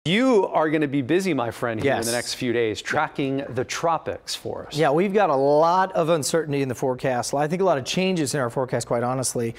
You are going to be busy, my friend, here in Yes. the next few days, tracking the tropics for us. Yeah, we've got a lot of uncertainty in the forecast. I think a lot of changes in our forecast, quite honestly,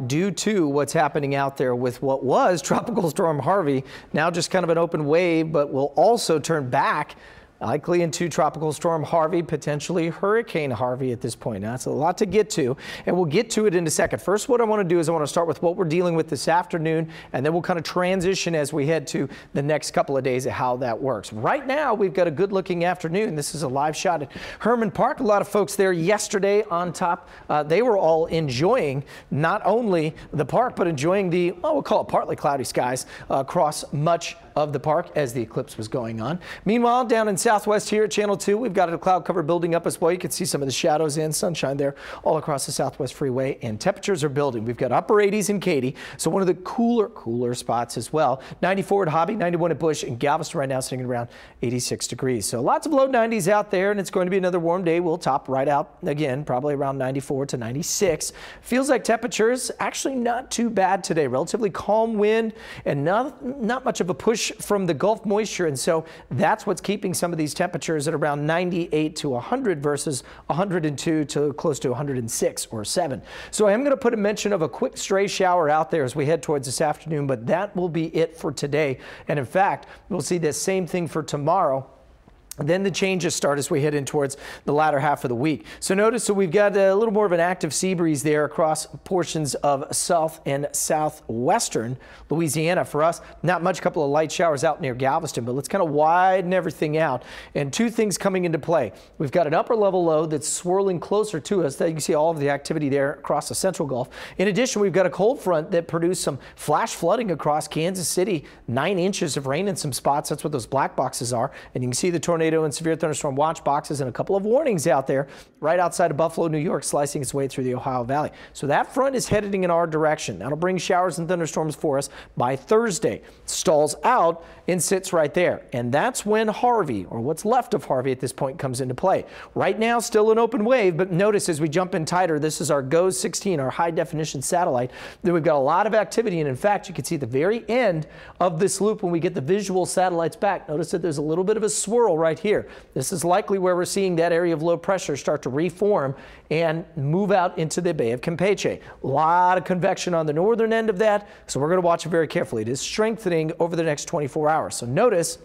due to what's happening out there with what was Tropical Storm Harvey, now just kind of an open wave, but will also turn back likely into Tropical Storm Harvey, potentially Hurricane Harvey at this point. Now, that's a lot to get to, and we'll get to it in a second. First, what I want to do is I want to start with what we're dealing with this afternoon, and then we'll kind of transition as we head to the next couple of days of how that works. Right now, we've got a good-looking afternoon. This is a live shot at Herman Park. A lot of folks there yesterday on top. They were all enjoying not only the park, but enjoying the, well, we'll call it partly cloudy skies across much of the park as the eclipse was going on. Meanwhile, down in Southwest here at Channel 2, we've got a cloud cover building up as well. You can see some of the shadows and sunshine there all across the Southwest Freeway, and temperatures are building. We've got upper 80s in Katy, so one of the cooler spots as well. 94 at Hobby, 91 at Bush, and Galveston right now sitting around 86 degrees. So lots of low 90s out there, and it's going to be another warm day. We'll top right out again, probably around 94 to 96. Feels like temperatures actually not too bad today. Relatively calm wind and not much of a push from the Gulf moisture, and so that's what's keeping some of these temperatures at around 98 to 100 versus 102 to close to 106 or 7. So I am going to put a mention of a quick stray shower out there as we head towards this afternoon, but that will be it for today. And in fact, we'll see the same thing for tomorrow. Then the changes start as we head in towards the latter half of the week. So notice that we've got a little more of an active sea breeze there across portions of south and southwestern Louisiana for us. Not much, a couple of light showers out near Galveston, but let's kind of widen everything out. And two things coming into play. We've got an upper level low that's swirling closer to us. You can see all of the activity there across the central Gulf. In addition, we've got a cold front that produced some flash flooding across Kansas City, 9 inches of rain in some spots. That's what those black boxes are. And you can see the tornado and severe thunderstorm watch boxes and a couple of warnings out there right outside of Buffalo, New York, slicing its way through the Ohio Valley. So that front is heading in our direction. That'll bring showers and thunderstorms for us by Thursday. Stalls out and sits right there. And that's when Harvey, or what's left of Harvey at this point, comes into play. Right now, still an open wave, but notice as we jump in tighter, this is our GOES 16, our high definition satellite. Then we've got a lot of activity, and in fact, you can see the very end of this loop when we get the visual satellites back. Notice that there's a little bit of a swirl right here. This is likely where we're seeing that area of low pressure start to reform and move out into the Bay of Campeche. A lot of convection on the northern end of that, so we're going to watch it very carefully. It is strengthening over the next 24 hours. So notice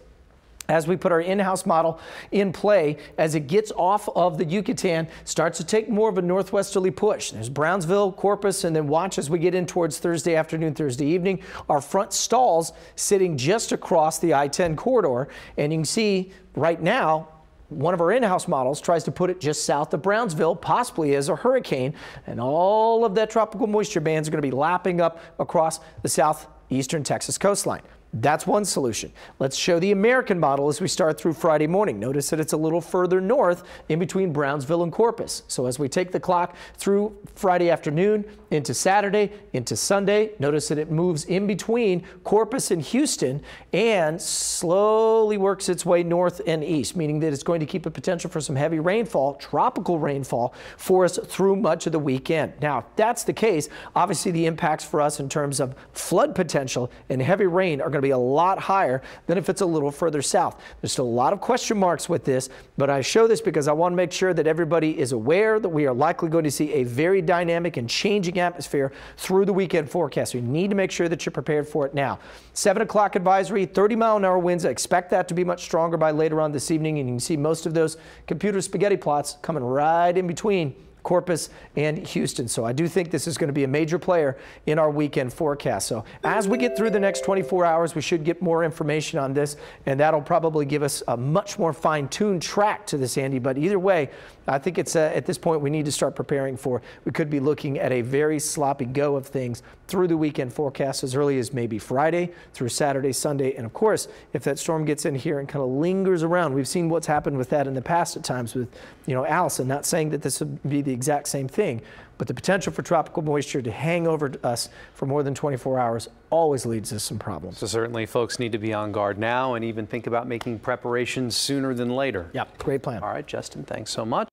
as we put our in-house model in play, as it gets off of the Yucatan, starts to take more of a northwesterly push. There's Brownsville, Corpus, and then watch as we get in towards Thursday afternoon, Thursday evening. Our front stalls sitting just across the I-10 corridor, and you can see right now, one of our in-house models tries to put it just south of Brownsville, possibly as a hurricane, and all of that tropical moisture bands are going to be lapping up across the southeastern Texas coastline. That's one solution. Let's show the American model as we start through Friday morning. Notice that it's a little further north in between Brownsville and Corpus. So as we take the clock through Friday afternoon into Saturday, into Sunday, notice that it moves in between Corpus and Houston and slowly works its way north and east, meaning that it's going to keep a potential for some heavy rainfall, tropical rainfall for us through much of the weekend. Now, if that's the case, obviously the impacts for us in terms of flood potential and heavy rain are going to be a lot higher than if it's a little further south. There's still a lot of question marks with this, but I show this because I want to make sure that everybody is aware that we are likely going to see a very dynamic and changing atmosphere through the weekend forecast. You need to make sure that you're prepared for it now. 7 o'clock advisory, 30-mile-an-hour winds. I expect that to be much stronger by later on this evening, and you can see most of those computer spaghetti plots coming right in between Corpus and Houston. So I do think this is going to be a major player in our weekend forecast. So as we get through the next 24 hours, we should get more information on this, and that'll probably give us a much more fine-tuned track to this, Andy. But either way, I think it's at this point we need to start preparing for. We could be looking at a very sloppy go of things through the weekend forecast as early as maybe Friday through Saturday, Sunday. And of course, if that storm gets in here and kind of lingers around, we've seen what's happened with that in the past at times with, Allison. Not saying that this would be the exact same thing, but the potential for tropical moisture to hang over us for more than 24 hours always leads to some problems. So certainly folks need to be on guard now and even think about making preparations sooner than later. Yeah, great plan. All right, Justin, thanks so much.